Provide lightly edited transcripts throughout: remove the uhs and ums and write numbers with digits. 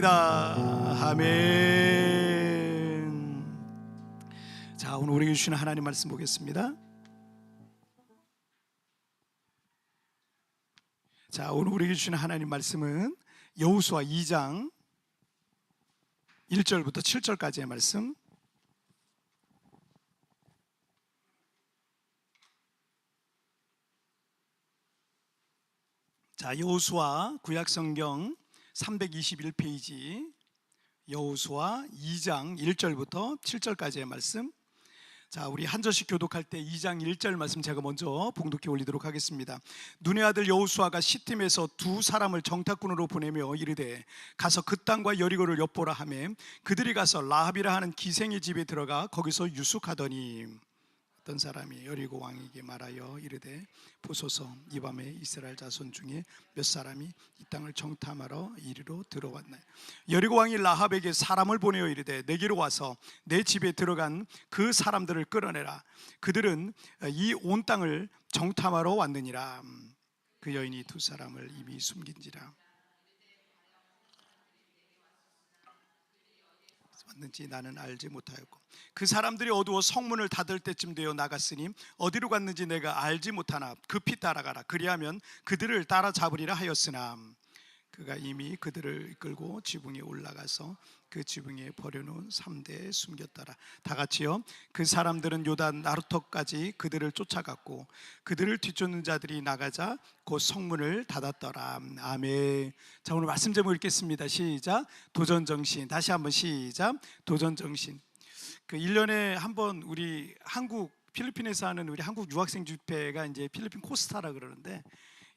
아멘. 자, 오늘 우리에게 주시는 하나님 말씀 보겠습니다. 자, 오늘 우리에게 주시는 하나님 말씀은 여호수아 2장 1절부터 7절까지의 말씀. 자, 여호수아 구약성경 321페이지 여호수아 2장 1절부터 7절까지의 말씀. 자, 우리 한 절씩 교독할 때 2장 1절 말씀 제가 먼저 봉독해 올리도록 하겠습니다. 눈의 아들 여호수아가 시팀에서 두 사람을 정탐꾼으로 보내며 이르되 가서 그 땅과 여리고를 엿보라 하매 그들이 가서 라합이라 하는 기생의 집에 들어가 거기서 유숙하더니 어떤 사람이 여리고 왕에게 말하여 이르되 보소서 이 밤에 이스라엘 자손 중에 몇 사람이 이 땅을 정탐하러 이리로 들어왔나요? 여리고 왕이 라합에게 사람을 보내어 이르되 내게로 와서 내 집에 들어간 그 사람들을 끌어내라. 그들은 이 온 땅을 정탐하러 왔느니라. 그 여인이 두 사람을 이미 숨긴지라. 왔는지 나는 알지 못하였고 그 사람들이 어두워 성문을 닫을 때쯤 되어 나갔으니 어디로 갔는지 내가 알지 못하나 급히 따라가라. 그리하면 그들을 따라잡으리라 하였으나 그가 이미 그들을 이끌고 지붕에 올라가서 그 지붕에 버려놓은 3대에 숨겼더라. 다 같이요. 그 사람들은 요단 나루터까지 그들을 쫓아갔고 그들을 뒤쫓는 자들이 나가자 곧 성문을 닫았더라. 아멘. 자, 오늘 말씀 제목 읽겠습니다. 시작. 도전정신. 다시 한번 시작. 도전정신. 그 1년에 한 번 우리 한국 필리핀에서 하는 우리 한국 유학생 집회가 이제 필리핀 코스타라 그러는데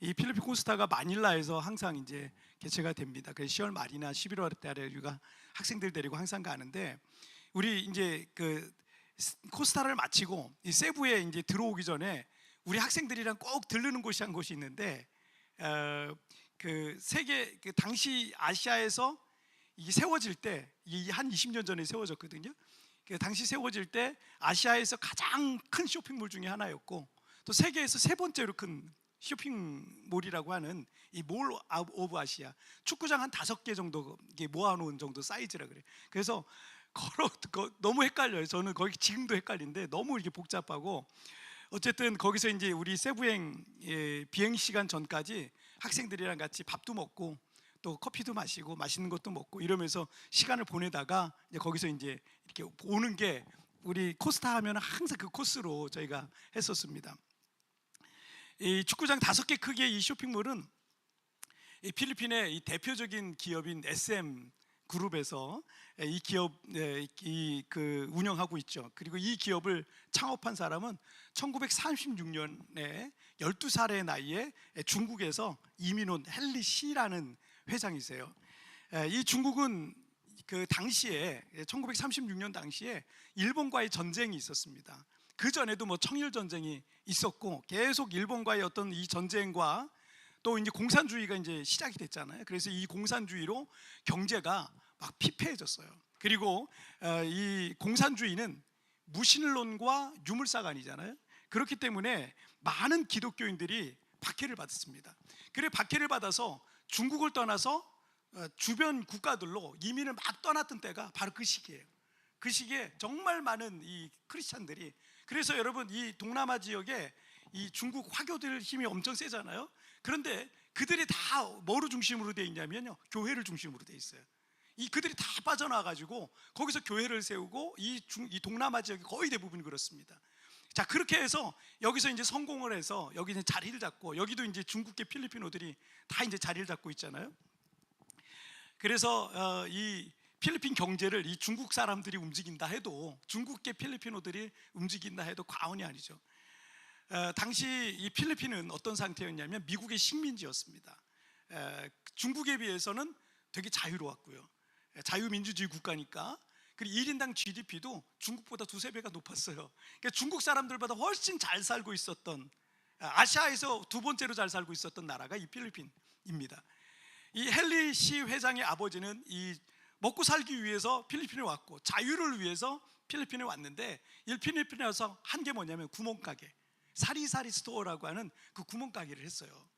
이 필리핀 코스타가 마닐라에서 항상 이제 개최가 됩니다. 그래서 10월 말이나 11월 달에 우리가 학생들 데리고 항상 가는데 우리 이제 그 코스타를 마치고 이 세부에 이제 들어오기 전에 우리 학생들이랑 꼭 들르는 곳이 한 곳이 있는데 그 세계 그 당시 아시아에서 이게 세워질 때 한 20년 전에 세워졌거든요. 그 당시 세워질 때 아시아에서 가장 큰 쇼핑몰 중에 하나였고 또 세계에서 세 번째로 큰 쇼핑몰이라고 하는 이 몰 오브 아시아, 축구장 한 5개 정도 이게 모아놓은 정도 사이즈라 그래. 그래서 너무 헷갈려요. 저는 거기 지금도 헷갈린데 너무 이렇게 복잡하고 어쨌든 거기서 이제 우리 세부행 비행 시간 전까지 학생들이랑 같이 밥도 먹고 또 커피도 마시고 맛있는 것도 먹고 이러면서 시간을 보내다가 이제 거기서 이제 이렇게 오는 게 우리 코스타 하면 항상 그 코스로 저희가 했었습니다. 이 축구장 5개 크기의 이 쇼핑몰은 이 필리핀의 이 대표적인 기업인 SM 그룹에서 이 기업 그 운영하고 있죠. 그리고 이 기업을 창업한 사람은 1936년에 12살의 나이에 중국에서 이민 온 헨리 시라는 회장이세요. 이 중국은 그 당시에 1936년 당시에 일본과의 전쟁이 있었습니다. 그 전에도 뭐 청일 전쟁이 있었고 계속 일본과의 어떤 이 전쟁과 또 이제 공산주의가 이제 시작이 됐잖아요. 그래서 이 공산주의로 경제가 막 피폐해졌어요. 그리고 이 공산주의는 무신론과 유물사관이잖아요. 그렇기 때문에 많은 기독교인들이 박해를 받았습니다. 그래 박해를 받아서 중국을 떠나서 주변 국가들로 이민을 막 떠났던 때가 바로 그 시기예요. 그 시기에 정말 많은 이 크리스찬들이, 그래서 여러분 이 동남아 지역에 이 중국 화교들 힘이 엄청 세잖아요. 그런데 그들이 다 뭐로 중심으로 돼 있냐면요, 교회를 중심으로 돼 있어요. 이 그들이 다 빠져나와 가지고 거기서 교회를 세우고 이 동남아 지역이 거의 대부분 그렇습니다. 자, 그렇게 해서 여기서 이제 성공을 해서 여기 이제 자리를 잡고, 여기도 이제 중국계 필리핀어들이 다 이제 자리를 잡고 있잖아요. 그래서 이 필리핀 경제를 이 중국 사람들이 움직인다 해도, 중국계 필리핀어들이 움직인다 해도 과언이 아니죠. 당시 이 필리핀은 어떤 상태였냐면 미국의 식민지였습니다. 중국에 비해서는 되게 자유로웠고요. 자유민주주의 국가니까. 그리고 1인당 GDP도 중국보다 2~3배가 높았어요. 그러니까 중국 사람들보다 훨씬 잘 살고 있었던, 아시아에서 2번째로 잘 살고 있었던 나라가 이 필리핀입니다. 이 헨리 시 회장의 아버지는 이 먹고 살기 위해서 필리핀에 왔고 자유를 위해서 필리핀에 왔는데, 이 필리핀에 와서 한 게 뭐냐면 구멍가게, 사리사리 스토어라고 하는 그 구멍가게를 했어요.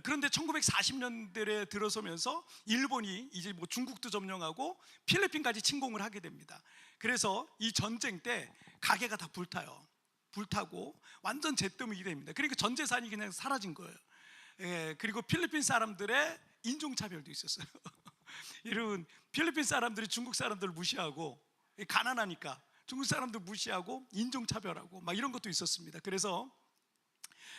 그런데 1940년대에 들어서면서 일본이 이제 뭐 중국도 점령하고 필리핀까지 침공을 하게 됩니다. 그래서 이 전쟁 때 가게가 다 불타요. 불타고 완전 잿더미가 됩니다. 그러니까 전 재산이 그냥 사라진 거예요. 그리고 필리핀 사람들의 인종차별도 있었어요. 이런 필리핀 사람들이 중국 사람들을 무시하고, 가난하니까 중국 사람들 무시하고 인종차별하고 막 이런 것도 있었습니다. 그래서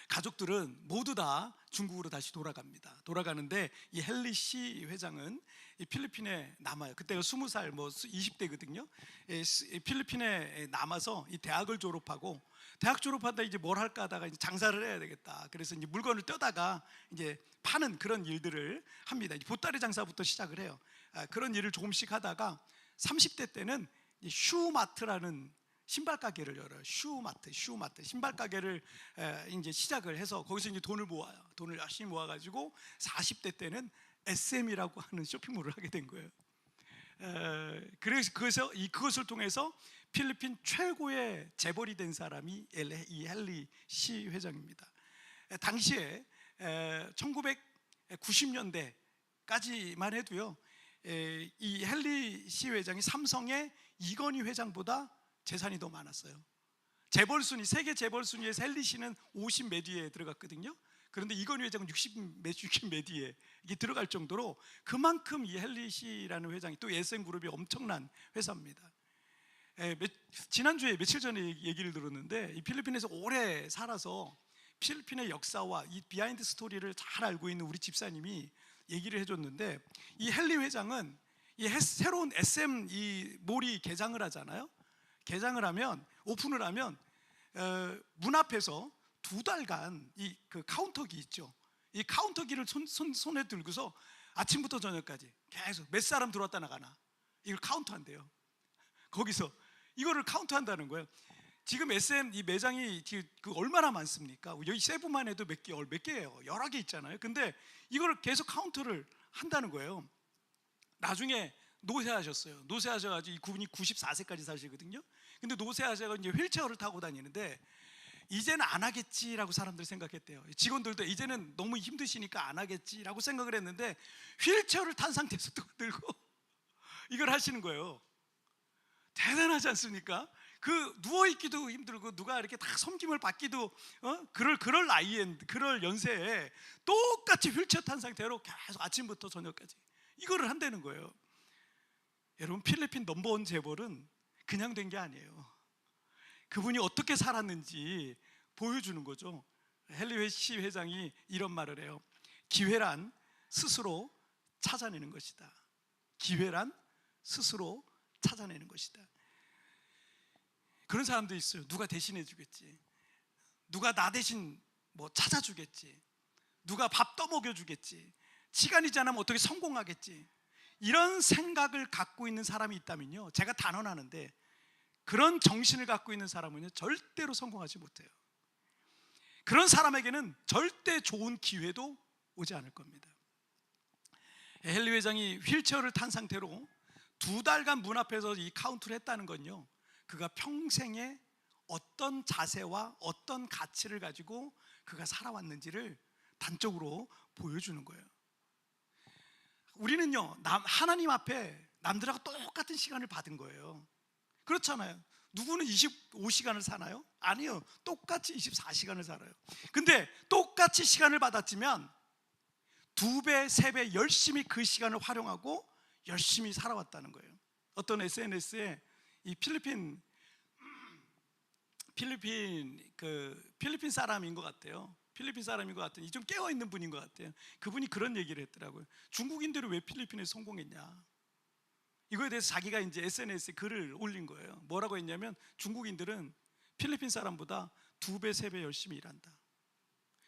가족들은 모두 다 중국으로 다시 돌아가는데 이 헨리 씨 회장은 이 필리핀에 남아요. 그때가 20살 뭐 20대거든요. 필리핀에 남아서 이 대학을 졸업하고, 대학 졸업하다 이제 뭘 할까 하다가 이제 장사를 해야 되겠다. 그래서 이제 물건을 떼다가 이제 파는 그런 일들을 합니다. 보따리 장사부터 시작을 해요. 그런 일을 조금씩 하다가 30대 때는 슈마트라는 신발 가게를 열어요. 슈마트 신발 가게를 이제 시작을 해서 거기서 이제 돈을 모아요. 돈을 열심히 모아가지고 40대 때는 SM이라고 하는 쇼핑몰을 하게 된 거예요. 그래서 그것을 통해서 필리핀 최고의 재벌이 된 사람이 이 헨리 씨 회장입니다. 당시에 1990년대까지만 해도요, 이 헨리 씨 회장이 삼성의 이건희 회장보다 재산이 더 많았어요. 재벌순위, 세계 재벌순위에서 헨리 씨는 50 몇 위에 들어갔거든요. 그런데 이건희 회장은 60 몇 위에 이게 들어갈 정도로 그만큼 이 헨리 씨라는 회장이, 또 SM그룹이 엄청난 회사입니다. 지난주에 며칠 전에 얘기를 들었는데, 이 필리핀에서 오래 살아서 필리핀의 역사와 이 비하인드 스토리를 잘 알고 있는 우리 집사님이 얘기를 해줬는데, 이 헨리 회장은 이 새로운 SM 이 몰이 개장을 하잖아요. 개장을 하면, 오픈을 하면 문 앞에서 2달간 이 그 카운터기 있죠. 이 카운터기를 손에 들고서 아침부터 저녁까지 계속 몇 사람 들어왔다 나가나 이걸 카운트한대요. 거기서 이거를 카운트한다는 거예요. 지금 SM 이 매장이 그 얼마나 많습니까? 여기 세부만 해도 몇 개예요. 여러 개 있잖아요. 근데 이거를 계속 카운트를 한다는 거예요. 나중에 노쇠하셨어요. 노쇠하셔가지고 이 그분이 94세까지 사시거든요. 근데 노쇠하셔서 이제 휠체어를 타고 다니는데, 이제는 안 하겠지라고 사람들이 생각했대요. 직원들도 이제는 너무 힘드시니까 안 하겠지라고 생각을 했는데, 휠체어를 탄 상태에서 또 들고 이걸 하시는 거예요. 대단하지 않습니까? 그 누워있기도 힘들고 누가 이렇게 다 섬김을 받기도 그럴 나이에, 그럴 연세에 똑같이 휠체어 탄 상태로 계속 아침부터 저녁까지 이거를 한다는 거예요. 여러분, 필리핀 넘버원 재벌은 그냥 된 게 아니에요. 그분이 어떻게 살았는지 보여주는 거죠. 헨리 씨 회장이 이런 말을 해요. 기회란 스스로 찾아내는 것이다. 기회란 스스로 찾아내는 것이다. 그런 사람도 있어요. 누가 대신해 주겠지, 누가 나 대신 뭐 찾아주겠지, 누가 밥 떠먹여 주겠지, 시간이 지나면 어떻게 성공하겠지, 이런 생각을 갖고 있는 사람이 있다면요, 제가 단언하는데 그런 정신을 갖고 있는 사람은요 절대로 성공하지 못해요. 그런 사람에게는 절대 좋은 기회도 오지 않을 겁니다. 헨리 회장이 휠체어를 탄 상태로 2달간 문 앞에서 이 카운트를 했다는 건요, 그가 평생에 어떤 자세와 어떤 가치를 가지고 그가 살아왔는지를 단적으로 보여주는 거예요. 우리는요, 하나님 앞에 남들하고 똑같은 시간을 받은 거예요. 그렇잖아요. 누구는 25시간을 사나요? 아니요, 똑같이 24시간을 살아요. 근데 똑같이 시간을 받았지만 2배, 3배 열심히 그 시간을 활용하고 열심히 살아왔다는 거예요. 어떤 SNS에 이 필리핀 사람인 것 같아요. 필리핀 사람인 것 같은, 좀 깨어있는 분인 것 같아요. 그분이 그런 얘기를 했더라고요. 중국인들이 왜 필리핀에 성공했냐, 이거에 대해서 자기가 이제 SNS에 글을 올린 거예요. 뭐라고 했냐면, 중국인들은 필리핀 사람보다 2배, 3배 열심히 일한다.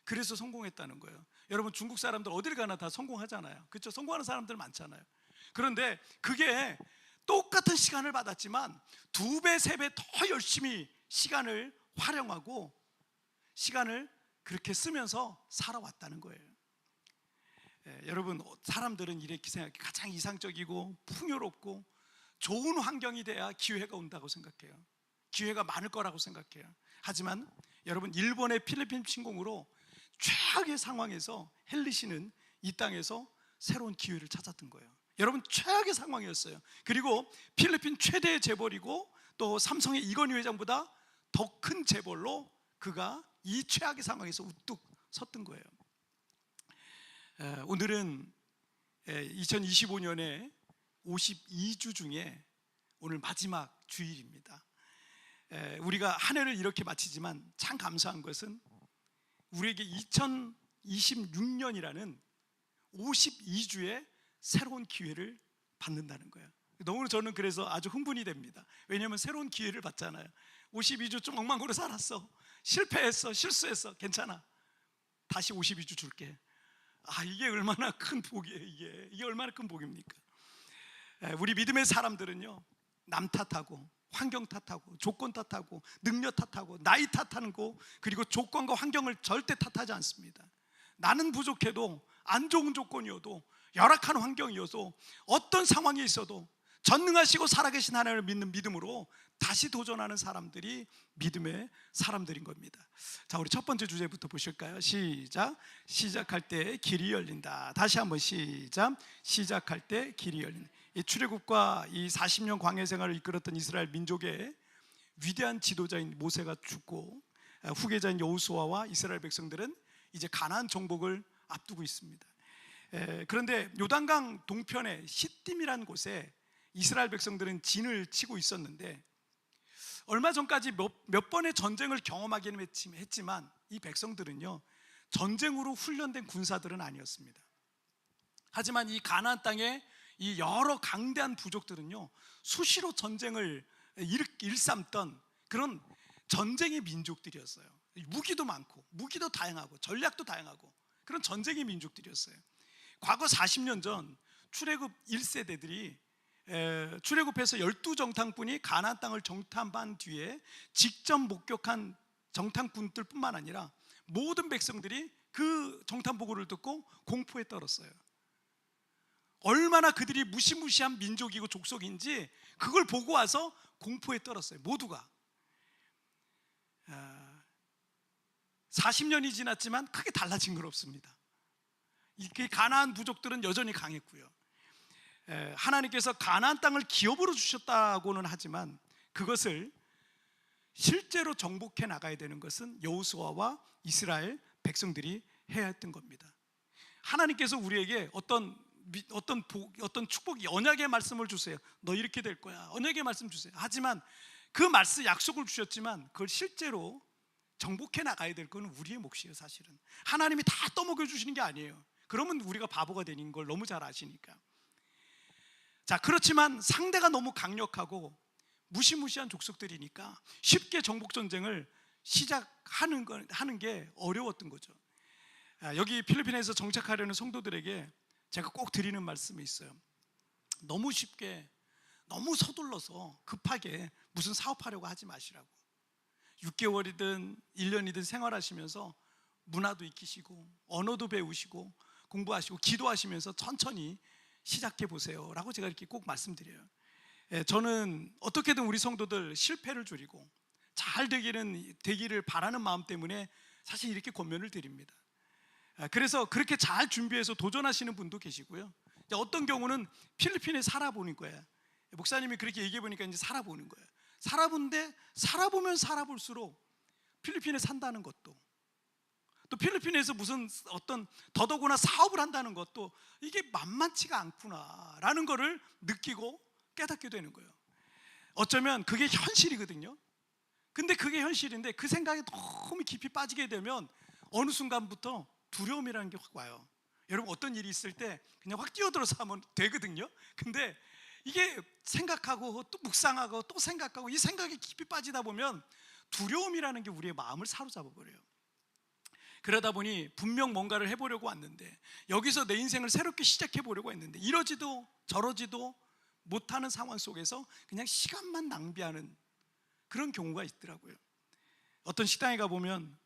그래서 성공했다는 거예요. 여러분, 중국 사람들 어딜 가나 다 성공하잖아요. 그렇죠? 성공하는 사람들 많잖아요. 그런데 그게 똑같은 시간을 받았지만 2배, 3배 더 열심히 시간을 활용하고 시간을 그렇게 쓰면서 살아왔다는 거예요. 여러분, 사람들은 이렇게 생각해요. 가장 이상적이고 풍요롭고 좋은 환경이 돼야 기회가 온다고 생각해요. 기회가 많을 거라고 생각해요. 하지만 여러분, 일본의 필리핀 침공으로 최악의 상황에서 헨리 씨는 이 땅에서 새로운 기회를 찾았던 거예요. 여러분, 최악의 상황이었어요. 그리고 필리핀 최대의 재벌이고 또 삼성의 이건희 회장보다 더 큰 재벌로 그가 이 최악의 상황에서 우뚝 섰던 거예요. 오늘은 2025년에 52주 중에 오늘 마지막 주일입니다. 우리가 한 해를 이렇게 마치지만 참 감사한 것은 우리에게 2026년이라는 52주의 새로운 기회를 받는다는 거예요. 너무 저는 그래서 아주 흥분이 됩니다. 왜냐하면 새로운 기회를 받잖아요. 52주 좀 엉망으로 살았어, 실패했어, 실수했어, 괜찮아, 다시 52주 줄게. 이게 얼마나 큰 복이에요. 이게 얼마나 큰 복입니까? 우리 믿음의 사람들은요, 남 탓하고 환경 탓하고 조건 탓하고 능력 탓하고 나이 탓하는 거, 그리고 조건과 환경을 절대 탓하지 않습니다. 나는 부족해도, 안 좋은 조건이어도, 열악한 환경이어도, 어떤 상황이 있어도 전능하시고 살아계신 하나님을 믿는 믿음으로 다시 도전하는 사람들이 믿음의 사람들인 겁니다. 자, 우리 첫 번째 주제부터 보실까요? 시작. 시작할 때 길이 열린다. 다시 한번 시작. 시작할 때 길이 열린다. 이 출애굽과 이 40년 광야 생활을 이끌었던 이스라엘 민족의 위대한 지도자인 모세가 죽고 후계자인 여호수아와 이스라엘 백성들은 이제 가나안 정복을 앞두고 있습니다. 그런데 요단강 동편의 시딤이라는 곳에 이스라엘 백성들은 진을 치고 있었는데, 얼마 전까지 몇 번의 전쟁을 경험하기는 했지만 이 백성들은요, 전쟁으로 훈련된 군사들은 아니었습니다. 하지만 이 가나안 땅에 이 여러 강대한 부족들은요, 수시로 전쟁을 일삼던 그런 전쟁의 민족들이었어요. 무기도 많고 무기도 다양하고 전략도 다양하고 그런 전쟁의 민족들이었어요. 과거 40년 전 출애굽 1세대들이 출애굽해서 12정탐꾼이 가나안 땅을 정탐한 뒤에 직접 목격한 정탐꾼들뿐만 아니라 모든 백성들이 그 정탐 보고를 듣고 공포에 떨었어요. 얼마나 그들이 무시무시한 민족이고 족속인지 그걸 보고 와서 공포에 떨었어요. 모두가. 40년이 지났지만 크게 달라진 건 없습니다. 이 가나안 부족들은 여전히 강했고요. 하나님께서 가나안 땅을 기업으로 주셨다고는 하지만 그것을 실제로 정복해 나가야 되는 것은 여호수아와 이스라엘 백성들이 해야 했던 겁니다. 하나님께서 우리에게 어떤 축복, 언약의 말씀을 주세요. 너 이렇게 될 거야. 언약의 말씀 주세요. 하지만 그 말씀, 약속을 주셨지만 그걸 실제로 정복해 나가야 될 건 우리의 몫이에요. 사실은 하나님이 다 떠먹여 주시는 게 아니에요. 그러면 우리가 바보가 되는 걸 너무 잘 아시니까. 자, 그렇지만 상대가 너무 강력하고 무시무시한 족속들이니까 쉽게 정복 전쟁을 시작하는 게 어려웠던 거죠. 여기 필리핀에서 정착하려는 성도들에게 제가 꼭 드리는 말씀이 있어요. 너무 쉽게, 너무 서둘러서 급하게 무슨 사업하려고 하지 마시라고. 6개월이든 1년이든 생활하시면서 문화도 익히시고 언어도 배우시고 공부하시고 기도하시면서 천천히 시작해 보세요 라고 제가 이렇게 꼭 말씀드려요. 저는 어떻게든 우리 성도들 실패를 줄이고 잘 되기를 바라는 마음 때문에 사실 이렇게 권면을 드립니다. 그래서 그렇게 잘 준비해서 도전하시는 분도 계시고요. 어떤 경우는 필리핀에 살아보는 거예요. 목사님이 그렇게 얘기해 보니까 이제 살아보는 거예요. 살아보면 살아볼수록 필리핀에 산다는 것도, 또 필리핀에서 무슨 어떤 더더구나 사업을 한다는 것도 이게 만만치가 않구나라는 것을 느끼고 깨닫게 되는 거예요. 어쩌면 그게 현실이거든요. 근데 그게 현실인데 그 생각에 너무 깊이 빠지게 되면 어느 순간부터 두려움이라는 게 확 와요. 여러분, 어떤 일이 있을 때 그냥 확 뛰어들어서 하면 되거든요. 근데 이게 생각하고 또 묵상하고 또 생각하고 이 생각에 깊이 빠지다 보면 두려움이라는 게 우리의 마음을 사로잡아 버려요. 그러다 보니 분명 뭔가를 해보려고 왔는데, 여기서 내 인생을 새롭게 시작해 보려고 했는데 이러지도 저러지도 못하는 상황 속에서 그냥 시간만 낭비하는 그런 경우가 있더라고요. 어떤 식당에 가보면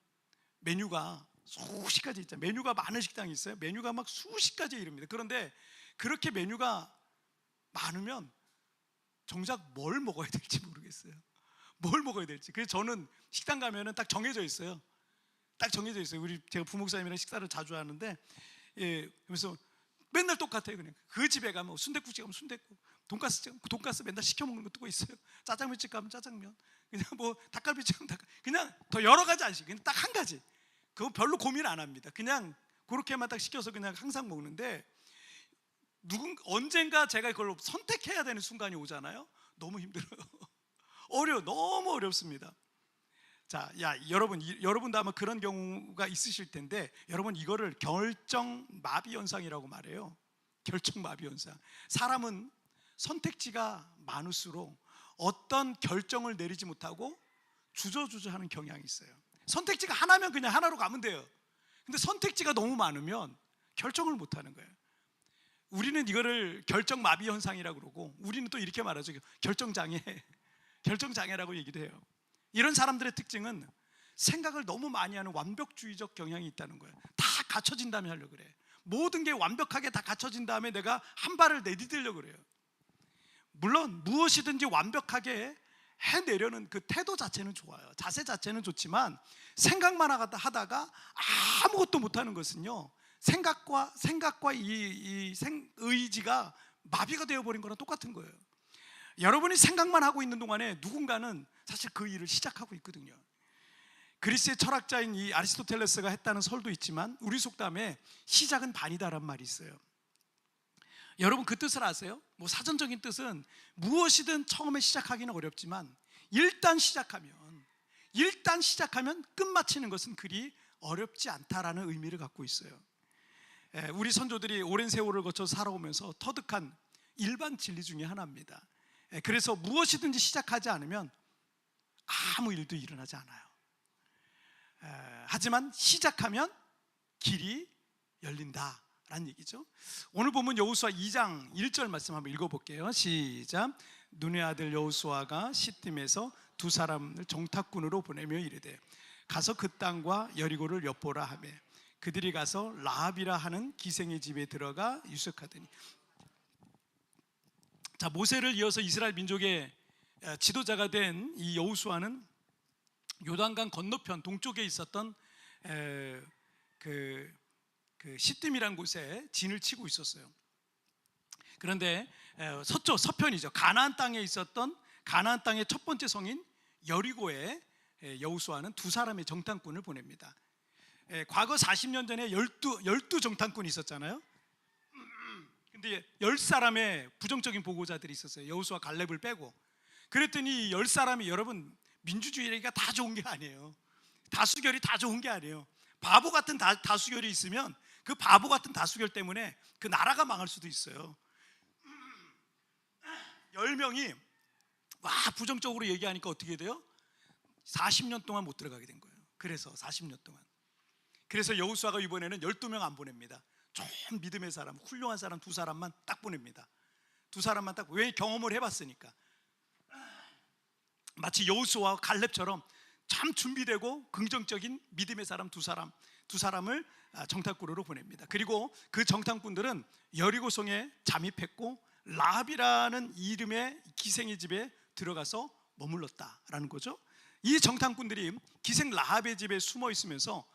메뉴가 수십 가지 있잖아요. 메뉴가 많은 식당이 있어요. 메뉴가 막 수십 가지 이릅니다. 그런데 그렇게 메뉴가 많으면 정작 뭘 먹어야 될지 모르겠어요. 뭘 먹어야 될지. 그래서 저는 식당 가면은 딱 정해져 있어요. 딱 정해져 있어요. 제가 부목사님이랑 식사를 자주 하는데, 그래서 맨날 똑같아요. 그냥 그 집에 가면 순댓국집 가면 순댓국, 돈가스 맨날 시켜 먹는 것도 있어요. 짜장면집 가면 짜장면, 그냥 뭐 닭갈비집 가면 그냥 더 여러 가지 안 시켜. 그냥 딱 한 가지. 그거 별로 고민 안 합니다. 그냥 그렇게만 딱 시켜서 그냥 항상 먹는데, 언젠가 제가 그걸 선택해야 되는 순간이 오잖아요. 너무 힘들어요. 너무 어렵습니다. 자, 여러분도 아마 그런 경우가 있으실 텐데, 여러분 이거를 결정 마비 현상이라고 말해요. 결정 마비 현상. 사람은 선택지가 많을수록 어떤 결정을 내리지 못하고 주저주저하는 경향이 있어요. 선택지가 하나면 그냥 하나로 가면 돼요. 근데 선택지가 너무 많으면 결정을 못하는 거예요. 우리는 이거를 결정 마비 현상이라고 그러고, 우리는 또 이렇게 말하죠. 결정장애라고 얘기를 해요. 이런 사람들의 특징은 생각을 너무 많이 하는 완벽주의적 경향이 있다는 거예요. 다 갖춰진 다음에 하려고 그래. 모든 게 완벽하게 다 갖춰진 다음에 내가 한 발을 내디디려고 그래요. 물론 무엇이든지 완벽하게 해내려는 그 태도 자체는 좋아요. 자세 자체는 좋지만, 생각만 하다가 아무것도 못하는 것은요, 생각과 이 의지가 마비가 되어버린 거랑 똑같은 거예요. 여러분이 생각만 하고 있는 동안에 누군가는 사실 그 일을 시작하고 있거든요. 그리스의 철학자인 이 아리스토텔레스가 했다는 설도 있지만, 우리 속담에 시작은 반이다라는 말이 있어요. 여러분 그 뜻을 아세요? 뭐 사전적인 뜻은 무엇이든 처음에 시작하기는 어렵지만, 일단 시작하면 끝마치는 것은 그리 어렵지 않다라는 의미를 갖고 있어요. 우리 선조들이 오랜 세월을 거쳐 살아오면서 터득한 일반 진리 중에 하나입니다. 그래서 무엇이든지 시작하지 않으면 아무 일도 일어나지 않아요. 하지만 시작하면 길이 열린다라는 얘기죠. 오늘 보면 여호수아 2장 1절 말씀 한번 읽어볼게요. 시작. 눈의 아들 여호수아가 시딤에서 두 사람을 정탐꾼으로 보내며 이르되, 가서 그 땅과 여리고를 엿보라 하며, 그들이 가서 라합이라 하는 기생의 집에 들어가 유숙하더니. 자, 모세를 이어서 이스라엘 민족의 지도자가 된 이 여호수아는 요단강 건너편 동쪽에 있었던 그 시딤이란 곳에 진을 치고 있었어요. 그런데 서편이죠. 가나안 땅에 있었던, 가나안 땅의 첫 번째 성인 여리고에 여호수아는 두 사람의 정탐꾼을 보냅니다. 과거 40년 전에 12 정탐꾼이 있었잖아요. 근데 10사람의 부정적인 보고자들이 있었어요. 여호수아 갈렙을 빼고. 그랬더니 10사람이, 여러분 민주주의가 다 좋은 게 아니에요. 다수결이 다 좋은 게 아니에요. 바보 같은 다수결이 있으면 그 바보 같은 다수결 때문에 그 나라가 망할 수도 있어요. 10명이 부정적으로 얘기하니까 어떻게 돼요? 40년 동안 못 들어가게 된 거예요. 그래서 40년 동안. 그래서 여호수아가 이번에는 12명 안 보냅니다. 좀 믿음의 사람, 훌륭한 사람 두 사람만 딱 보냅니다. 두 사람만 딱. 왜? 경험을 해봤으니까. 마치 여호수아와 갈렙처럼 참 준비되고 긍정적인 믿음의 사람 두 사람을 정탐꾼으로 보냅니다. 그리고 그 정탐꾼들은 여리고성에 잠입했고, 라합이라는 이름의 기생의 집에 들어가서 머물렀다라는 거죠. 이 정탐꾼들이 기생 라합의 집에 숨어 있으면서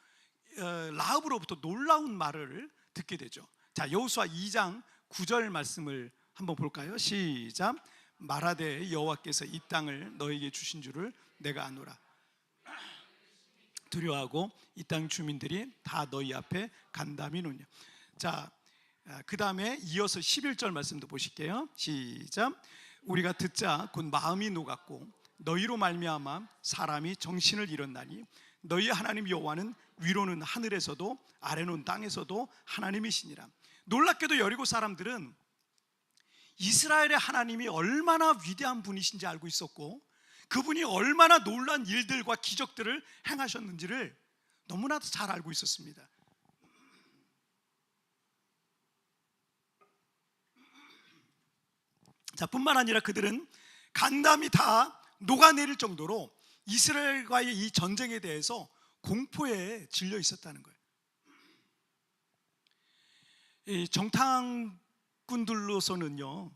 라합으로부터 놀라운 말을 듣게 되죠. 자, 여호수아 2장 9절 말씀을 한번 볼까요? 시작. 말하되 여호와께서 이 땅을 너에게 주신 줄을 내가 아노라. 두려워하고 이 땅 주민들이 다 너희 앞에 간담이 노냐. 자, 그 다음에 이어서 11절 말씀도 보실게요. 시작. 우리가 듣자 곧 마음이 녹았고 너희로 말미암아 사람이 정신을 잃었나니 너희 하나님 여호와는 위로는 하늘에서도 아래는 땅에서도 하나님이시니라. 놀랍게도 여리고 사람들은 이스라엘의 하나님이 얼마나 위대한 분이신지 알고 있었고, 그분이 얼마나 놀라운 일들과 기적들을 행하셨는지를 너무나도 잘 알고 있었습니다. 자, 뿐만 아니라 그들은 간담이 다 녹아내릴 정도로 이스라엘과의 이 전쟁에 대해서 공포에 질려 있었다는 거예요. 이 정탐꾼들로서는요,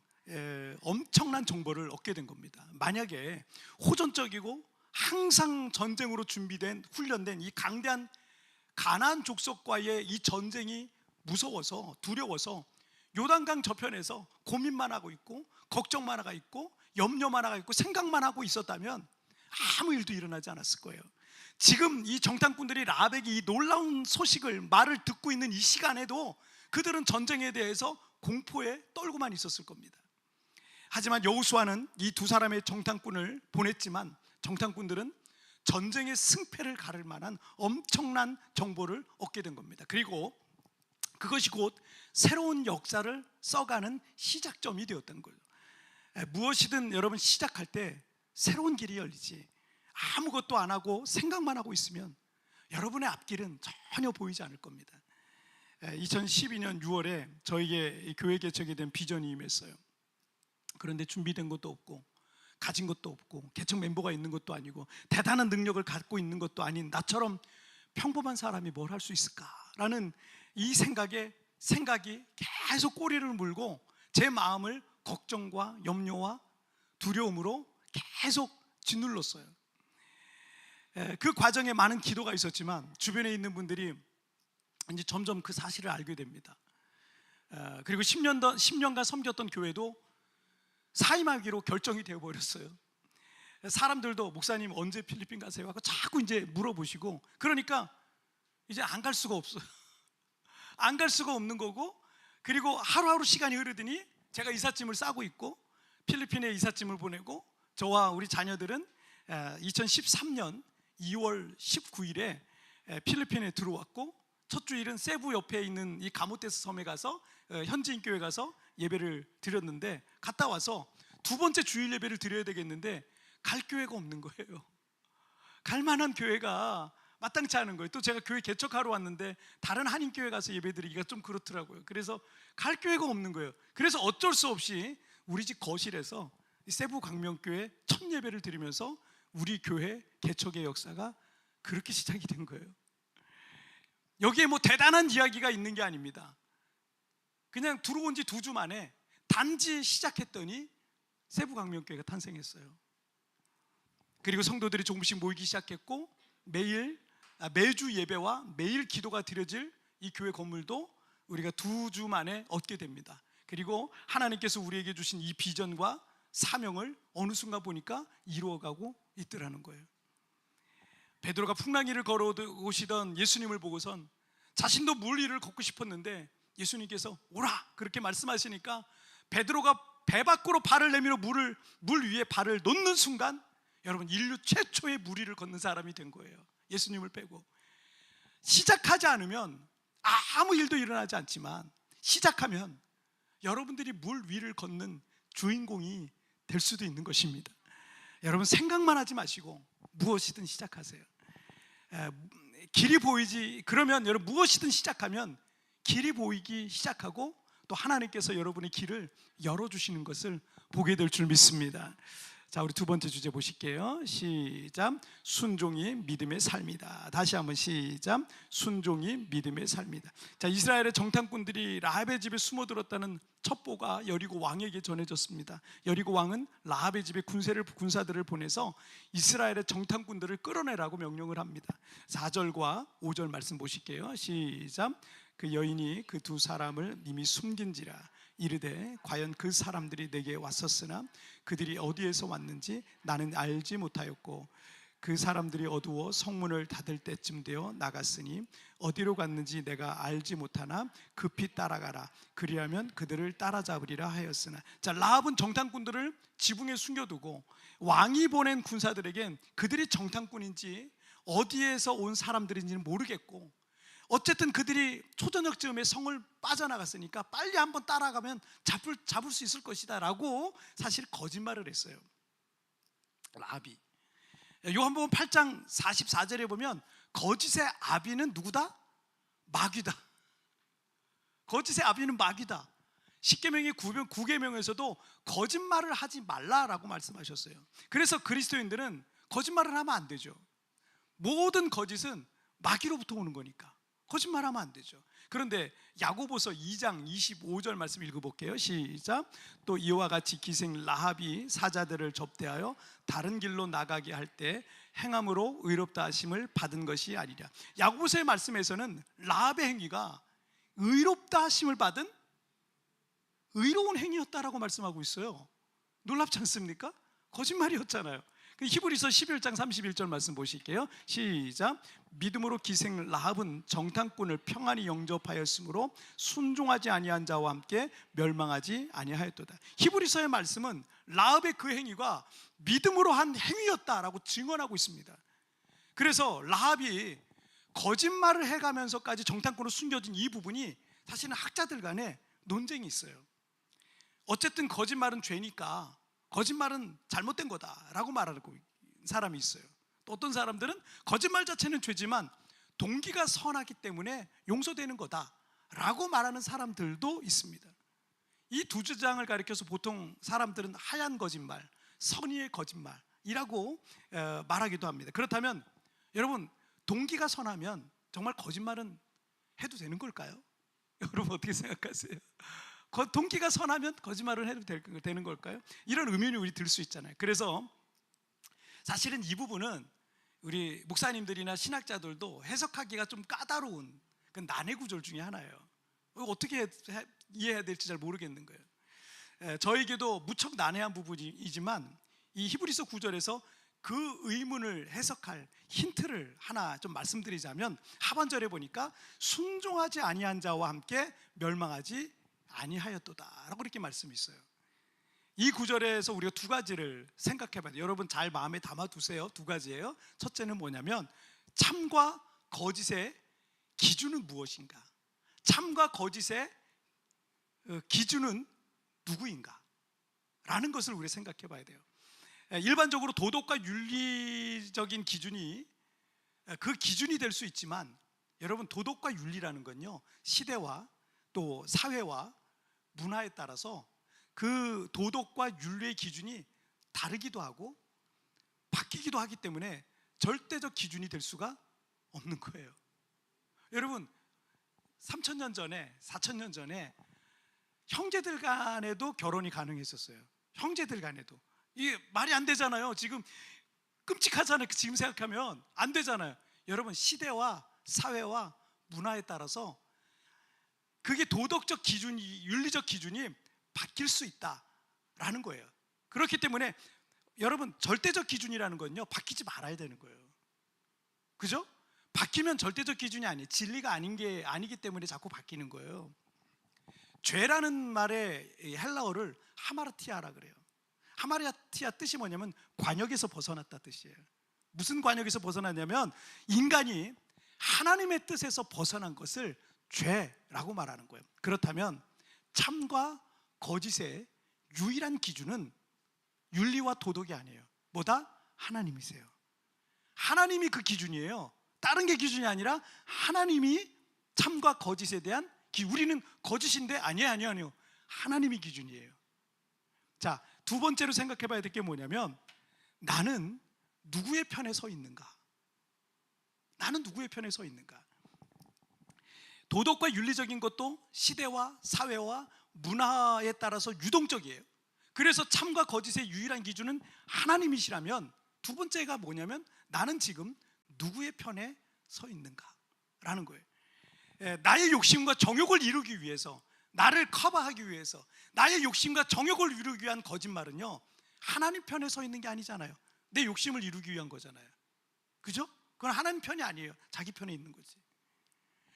엄청난 정보를 얻게 된 겁니다. 만약에 호전적이고 항상 전쟁으로 준비된, 훈련된 이 강대한 가나안 족속과의 이 전쟁이 무서워서 두려워서 요단강 저편에서 고민만 하고 있고 걱정만 하고 있고 염려만 하고 있고 생각만 하고 있었다면 아무 일도 일어나지 않았을 거예요. 지금 이 정탐꾼들이 라합에게 이 놀라운 소식을 말을 듣고 있는 이 시간에도 그들은 전쟁에 대해서 공포에 떨고만 있었을 겁니다. 하지만 여호수아는 이 두 사람의 정탐꾼을 보냈지만 정탐꾼들은 전쟁의 승패를 가를 만한 엄청난 정보를 얻게 된 겁니다. 그리고 그것이 곧 새로운 역사를 써가는 시작점이 되었던 거예요. 무엇이든 여러분 시작할 때 새로운 길이 열리지, 아무것도 안 하고 생각만 하고 있으면 여러분의 앞길은 전혀 보이지 않을 겁니다. 2012년 6월에 저에게 교회 개척에 대한 비전이 임했어요. 그런데 준비된 것도 없고 가진 것도 없고 개척 멤버가 있는 것도 아니고 대단한 능력을 갖고 있는 것도 아닌 나처럼 평범한 사람이 뭘 할 수 있을까라는 이 생각이 계속 꼬리를 물고 제 마음을 걱정과 염려와 두려움으로 계속 짓눌렀어요. 그 과정에 많은 기도가 있었지만 주변에 있는 분들이 이제 점점 그 사실을 알게 됩니다. 그리고 10년간 섬겼던 교회도 사임하기로 결정이 되어버렸어요. 사람들도 목사님 언제 필리핀 가세요? 하고 자꾸 이제 물어보시고, 그러니까 이제 안 갈 수가 없어요. 안 갈 수가 없는 거고, 그리고 하루하루 시간이 흐르더니 제가 이삿짐을 싸고 있고 필리핀에 이삿짐을 보내고, 저와 우리 자녀들은 2013년 2월 19일에 필리핀에 들어왔고, 첫 주일은 세부 옆에 있는 이 가모테스 섬에 가서 현지인 교회 가서 예배를 드렸는데, 갔다 와서 두 번째 주일 예배를 드려야 되겠는데 갈 교회가 없는 거예요. 갈 만한 교회가 마땅치 않은 거예요. 또 제가 교회 개척하러 왔는데 다른 한인교회 가서 예배 드리기가 좀 그렇더라고요. 그래서 갈 교회가 없는 거예요. 그래서 어쩔 수 없이 우리 집 거실에서 세부 광명교회 첫 예배를 드리면서 우리 교회 개척의 역사가 그렇게 시작이 된 거예요. 여기에 뭐 대단한 이야기가 있는 게 아닙니다. 그냥 들어온 지 2주 만에 단지 시작했더니 세부 광명교회가 탄생했어요. 그리고 성도들이 조금씩 모이기 시작했고, 매주 예배와 매일 기도가 드려질 이 교회 건물도 우리가 2주 만에 얻게 됩니다. 그리고 하나님께서 우리에게 주신 이 비전과 사명을 어느 순간 보니까 이루어가고 있더라는 거예요. 베드로가 풍랑이를 걸어오시던 예수님을 보고선 자신도 물 위를 걷고 싶었는데 예수님께서 오라 그렇게 말씀하시니까 베드로가 배 밖으로 발을 내밀어 물 위에 발을 놓는 순간, 여러분, 인류 최초의 물 위를 걷는 사람이 된 거예요. 예수님을 빼고. 시작하지 않으면 아무 일도 일어나지 않지만, 시작하면 여러분들이 물 위를 걷는 주인공이 될 수도 있는 것입니다. 여러분, 생각만 하지 마시고 무엇이든 시작하세요. 길이 보이지, 그러면 여러분 무엇이든 시작하면 길이 보이기 시작하고 또 하나님께서 여러분의 길을 열어주시는 것을 보게 될 줄 믿습니다. 자, 우리 두 번째 주제 보실게요. 시작. 순종이 믿음의 삶이다. 다시 한번 시작. 순종이 믿음의 삶이다. 자, 이스라엘의 정탐꾼들이 라합의 집에 숨어들었다는 첩보가 여리고 왕에게 전해졌습니다. 여리고 왕은 라합의 집에 군사들을 보내서 이스라엘의 정탐꾼들을 끌어내라고 명령을 합니다. 4절과 5절 말씀 보실게요. 시작. 그 여인이 그 두 사람을 이미 숨긴지라 이르되 과연 그 사람들이 내게 왔었으나 그들이 어디에서 왔는지 나는 알지 못하였고 그 사람들이 어두워 성문을 닫을 때쯤 되어 나갔으니 어디로 갔는지 내가 알지 못하나 급히 따라가라 그리하면 그들을 따라잡으리라 하였으나. 자, 라합은 정탐꾼들을 지붕에 숨겨두고 왕이 보낸 군사들에겐 그들이 정탐꾼인지 어디에서 온 사람들인지는 모르겠고, 어쨌든 그들이 초저녁쯤에 성을 빠져나갔으니까 빨리 한번 따라가면 잡을 수 있을 것이다 라고 사실 거짓말을 했어요, 라합이. 요한복음 8장 44절에 보면 거짓의 아비는 누구다? 마귀다. 거짓의 아비는 마귀다. 십계명의 9계명에서도 거짓말을 하지 말라라고 말씀하셨어요. 그래서 그리스도인들은 거짓말을 하면 안 되죠. 모든 거짓은 마귀로부터 오는 거니까. 거짓말하면 안 되죠. 그런데 야고보서 2장 25절 말씀 읽어볼게요. 시작. 또 이와 같이 기생 라합이 사자들을 접대하여 다른 길로 나가게 할 때 행함으로 의롭다 하심을 받은 것이 아니랴. 야고보서의 말씀에서는 라합의 행위가 의롭다 하심을 받은 의로운 행위였다라고 말씀하고 있어요. 놀랍지 않습니까? 거짓말이었잖아요. 히브리서 11장 31절 말씀 보실게요. 시작. 믿음으로 기생 라합은 정탐꾼을 평안히 영접하였으므로 순종하지 아니한 자와 함께 멸망하지 아니하였도다. 히브리서의 말씀은 라합의 그 행위가 믿음으로 한 행위였다라고 증언하고 있습니다. 그래서 라합이 거짓말을 해가면서까지 정탐꾼으로 숨겨진 이 부분이 사실은 학자들 간에 논쟁이 있어요. 어쨌든 거짓말은 죄니까 거짓말은 잘못된 거다라고 말하고 사람이 있어요. 또 어떤 사람들은 거짓말 자체는 죄지만 동기가 선하기 때문에 용서되는 거다라고 말하는 사람들도 있습니다. 이 두 주장을 가리켜서 보통 사람들은 하얀 거짓말, 선의의 거짓말이라고 말하기도 합니다. 그렇다면 여러분, 동기가 선하면 정말 거짓말은 해도 되는 걸까요? 여러분 어떻게 생각하세요? 동기가 선하면 거짓말을 해도 되는 걸까요? 이런 의문이 우리 들 수 있잖아요. 그래서 사실은 이 부분은 우리 목사님들이나 신학자들도 해석하기가 좀 까다로운 그 난해 구절 중에 하나예요. 어떻게 이해해야 될지 잘 모르겠는 거예요. 저에게도 무척 난해한 부분이지만 이 히브리서 9절에서 그 의문을 해석할 힌트를 하나 좀 말씀드리자면, 하반절에 보니까 순종하지 아니한 자와 함께 멸망하지 아니하였도다라고 이렇게 말씀이 있어요. 이 구절에서 우리가 두 가지를 생각해 봐야 돼요. 여러분 잘 마음에 담아 두세요. 두 가지예요. 첫째는 뭐냐면 참과 거짓의 기준은 무엇인가? 참과 거짓의 기준은 누구인가? 라는 것을 우리가 생각해 봐야 돼요. 일반적으로 도덕과 윤리적인 기준이 그 기준이 될 수 있지만, 여러분 도덕과 윤리라는 건요, 시대와 또 사회와 문화에 따라서 그 도덕과 윤리의 기준이 다르기도 하고 바뀌기도 하기 때문에 절대적 기준이 될 수가 없는 거예요. 여러분 3,000년 전에 4,000년 전에 형제들 간에도 결혼이 가능했었어요. 형제들 간에도. 이게 말이 안 되잖아요. 지금 끔찍하잖아요. 지금 생각하면 안 되잖아요. 여러분 시대와 사회와 문화에 따라서 그게 도덕적 기준이, 윤리적 기준이 바뀔 수 있다라는 거예요. 그렇기 때문에 여러분 절대적 기준이라는 건요 바뀌지 말아야 되는 거예요. 그죠? 바뀌면 절대적 기준이 아니에요. 진리가 아니기 때문에 자꾸 바뀌는 거예요. 죄라는 말의 헬라어를 하마르티아라 그래요. 하마르티아 뜻이 뭐냐면 관역에서 벗어났다 뜻이에요. 무슨 관역에서 벗어났냐면 인간이 하나님의 뜻에서 벗어난 것을 죄라고 말하는 거예요. 그렇다면 참과 거짓의 유일한 기준은 윤리와 도덕이 아니에요. 뭐다? 하나님이세요. 하나님이 그 기준이에요. 다른 게 기준이 아니라 하나님이 참과 거짓에 대한 우리는 거짓인데 아니에요. 하나님이 기준이에요. 자, 두 번째로 생각해 봐야 될 게 뭐냐면 나는 누구의 편에 서 있는가? 나는 누구의 편에 서 있는가? 도덕과 윤리적인 것도 시대와 사회와 문화에 따라서 유동적이에요. 그래서 참과 거짓의 유일한 기준은 하나님이시라면 두 번째가 뭐냐면 나는 지금 누구의 편에 서 있는가? 라는 거예요. 나의 욕심과 정욕을 이루기 위해서, 나를 커버하기 위해서 나의 욕심과 정욕을 이루기 위한 거짓말은요 하나님 편에 서 있는 게 아니잖아요. 내 욕심을 이루기 위한 거잖아요. 그죠? 그건 하나님 편이 아니에요. 자기 편에 있는 거지.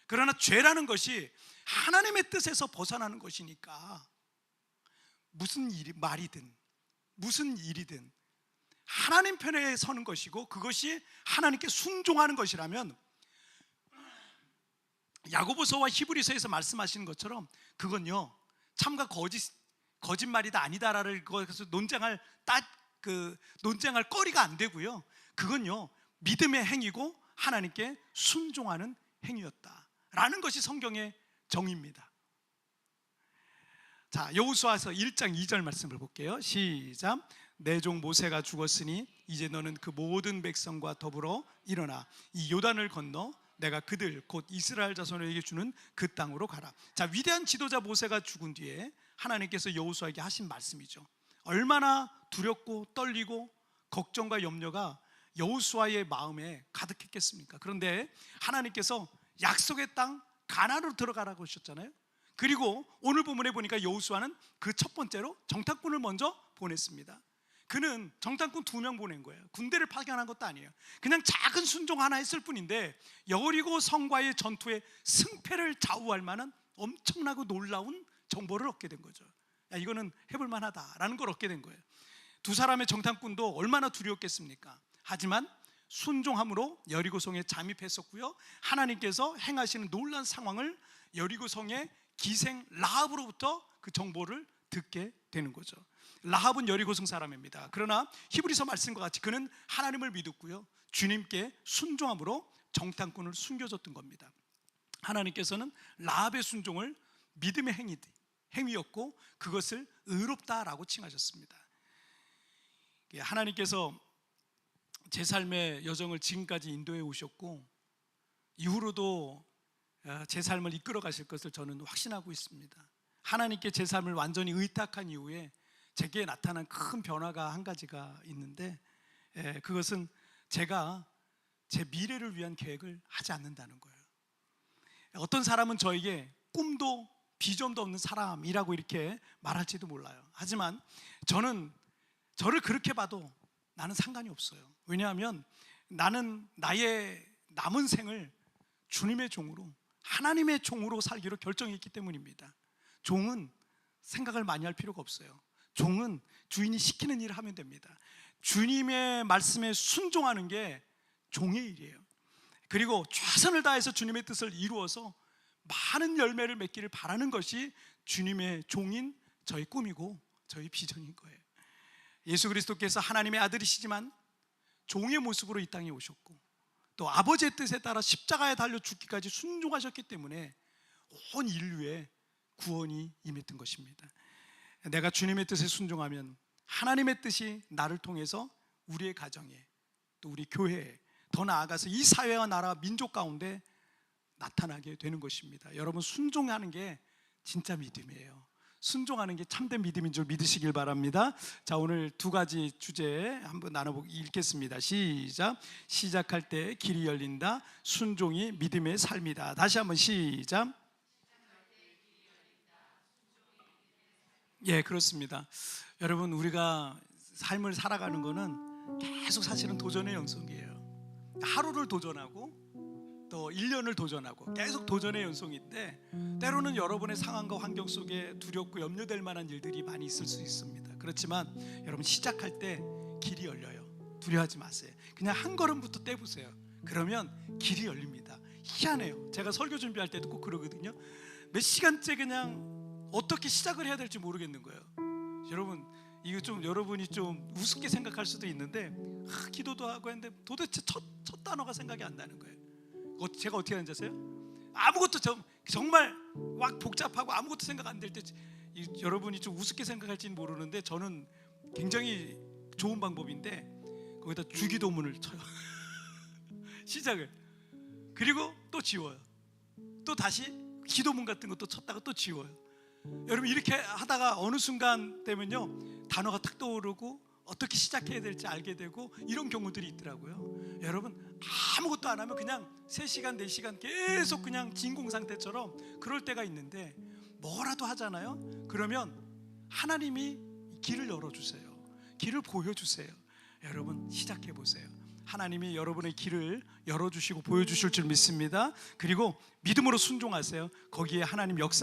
그러나 죄라는 것이 하나님의 뜻에서 벗어나는 것이니까 무슨 말이든 무슨 일이든 하나님 편에 서는 것이고 그것이 하나님께 순종하는 것이라면 야고보서와 히브리서에서 말씀하시는 것처럼 그건요 참과 거짓말이다 아니다라를 그것을 논쟁할 거리가 안 되고요, 그건요 믿음의 행위고 하나님께 순종하는 행위였다라는 것이 성경의 정의입니다. 자, 여호수아서 1장 2절 말씀을 볼게요. 시작. 내 종 모세가 죽었으니 이제 너는 그 모든 백성과 더불어 일어나 이 요단을 건너 내가 그들 곧 이스라엘 자손에게 주는 그 땅으로 가라. 자, 위대한 지도자 모세가 죽은 뒤에 하나님께서 여호수아에게 하신 말씀이죠. 얼마나 두렵고 떨리고 걱정과 염려가 여호수아의 마음에 가득했겠습니까? 그런데 하나님께서 약속의 땅 가나안으로 들어가라고 하셨잖아요. 그리고 오늘 본문에 보니까 여호수아는 그 첫 번째로 정탐꾼을 먼저 보냈습니다. 그는 정탐꾼 2명 보낸 거예요. 군대를 파견한 것도 아니에요. 그냥 작은 순종 하나 했을 뿐인데 여리고 성과의 전투에 승패를 좌우할 만한 엄청나고 놀라운 정보를 얻게 된 거죠. 야, 이거는 해볼 만하다라는 걸 얻게 된 거예요. 2사람의 정탐꾼도 얼마나 두려웠겠습니까? 하지만 순종함으로 여리고성에 잠입했었고요, 하나님께서 행하시는 놀라운 상황을 여리고성의 기생 라합으로부터 그 정보를 듣게 되는 거죠. 라합은 여리고성 사람입니다. 그러나 히브리서 말씀과 같이 그는 하나님을 믿었고요, 주님께 순종함으로 정탐꾼을 숨겨줬던 겁니다. 하나님께서는 라합의 순종을 믿음의 행위였고 그것을 의롭다라고 칭하셨습니다. 하나님께서 제 삶의 여정을 지금까지 인도해 오셨고 이후로도 제 삶을 이끌어 가실 것을 저는 확신하고 있습니다. 하나님께 제 삶을 완전히 의탁한 이후에 제게 나타난 큰 변화가 한 가지가 있는데, 그것은 제가 제 미래를 위한 계획을 하지 않는다는 거예요. 어떤 사람은 저에게 꿈도 비전도 없는 사람이라고 이렇게 말할지도 몰라요. 하지만 저는 저를 그렇게 봐도 나는 상관이 없어요. 왜냐하면 나는 나의 남은 생을 주님의 종으로, 하나님의 종으로 살기로 결정했기 때문입니다. 종은 생각을 많이 할 필요가 없어요. 종은 주인이 시키는 일을 하면 됩니다. 주님의 말씀에 순종하는 게 종의 일이에요. 그리고 최선을 다해서 주님의 뜻을 이루어서 많은 열매를 맺기를 바라는 것이 주님의 종인 저의 꿈이고 저의 비전인 거예요. 예수 그리스도께서 하나님의 아들이시지만 종의 모습으로 이 땅에 오셨고 또 아버지의 뜻에 따라 십자가에 달려 죽기까지 순종하셨기 때문에 온 인류의 구원이 임했던 것입니다. 내가 주님의 뜻에 순종하면 하나님의 뜻이 나를 통해서 우리의 가정에 또 우리 교회에 더 나아가서 이 사회와 나라 민족 가운데 나타나게 되는 것입니다. 여러분, 순종하는 게 진짜 믿음이에요. 순종하는 게 참된 믿음인 줄 믿으시길 바랍니다. 자, 오늘 2가지 주제 한번 읽겠습니다. 시작할 때 길이 열린다. 순종이 믿음의 삶이다. 다시 한번 시작. 예, 그렇습니다. 여러분, 우리가 삶을 살아가는 거는 계속 사실은 도전의 연속이에요. 하루를 도전하고 또 1년을 도전하고 계속 도전의 연속인데 때로는 여러분의 상황과 환경 속에 두렵고 염려될 만한 일들이 많이 있을 수 있습니다. 그렇지만 여러분, 시작할 때 길이 열려요. 두려워하지 마세요. 그냥 한 걸음부터 떼보세요. 그러면 길이 열립니다. 희한해요. 제가 설교 준비할 때도 꼭 그러거든요. 몇 시간째 그냥 어떻게 시작을 해야 될지 모르겠는 거예요. 여러분, 이거 좀 여러분이 좀 우습게 생각할 수도 있는데 기도도 하고 했는데 도대체 첫 단어가 생각이 안 나는 거예요. 제가 어떻게 하는지 아세요? 아무것도 정말 막 복잡하고 아무것도 생각 안 될 때, 여러분이 좀 우습게 생각할지는 모르는데 저는 굉장히 좋은 방법인데 거기다 주기도문을 쳐요. 시작을. 그리고 또 지워요. 또 다시 기도문 같은 것도 쳤다가 또 지워요. 여러분, 이렇게 하다가 어느 순간 되면요 단어가 탁 떠오르고 어떻게 시작해야 될지 알게 되고 이런 경우들이 있더라고요. 여러분, 아무것도 안 하면 그냥 3시간 4시간 계속 그냥 진공 상태처럼 그럴 때가 있는데 뭐라도 하잖아요. 그러면 하나님이 길을 열어주세요. 길을 보여주세요. 여러분, 시작해보세요. 하나님이 여러분의 길을 열어주시고 보여주실 줄 믿습니다. 그리고 믿음으로 순종하세요. 거기에 하나님 역사